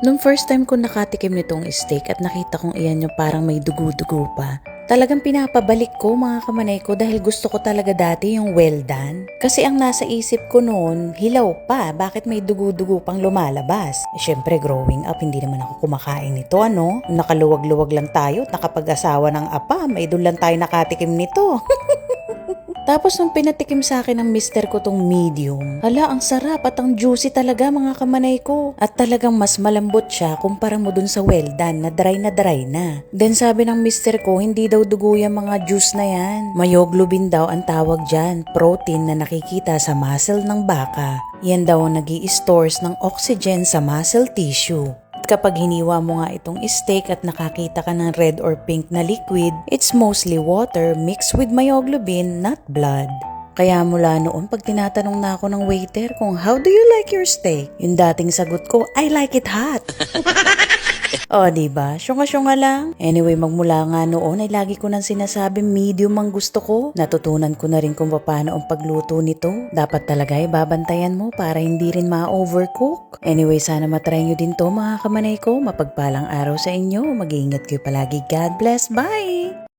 Nung first time ko nakatikim nitong steak at nakita kong iyan yung parang may dugo-dugo pa, talagang pinapabalik ko mga kamanay ko dahil gusto ko talaga dati yung well done. Kasi ang nasa isip ko noon, hilaw pa, bakit may dugo-dugo pang lumalabas? Syempre growing up, hindi naman ako kumakain nito ano. Nakaluwag-luwag lang tayo at nakapag-asawa ng apa, may doon lang tayo nakatikim nito. Tapos nung pinatikim sa akin ng mister ko tong medium, hala ang sarap at ang juicy talaga mga kamanay ko. At talagang mas malambot siya kumpara mo dun sa well done na dry na dry na. Then sabi ng mister ko, hindi daw dugo yung mga juice na yan. Myoglobin daw ang tawag dyan, protein na nakikita sa muscle ng baka. Yan daw ang nag-i-stores ng oxygen sa muscle tissue. Kapag hiniwa mo nga itong steak at nakakita ka ng red or pink na liquid, it's mostly water mixed with myoglobin, not blood. Kaya mula noon pag tinatanong na ako ng waiter kung how do you like your steak, yung dating sagot ko, I like it hot. O, diba? Syunga-syunga lang. Anyway, magmula nga noon ay lagi ko nang sinasabi medium ang gusto ko. Natutunan ko na rin kung paano ang pagluto nito. Dapat talaga ay babantayan mo para hindi rin ma-overcook. Anyway, sana matry nyo din to mga kamanay ko. Mapagpalang araw sa inyo. Mag-iingat kayo palagi. God bless. Bye!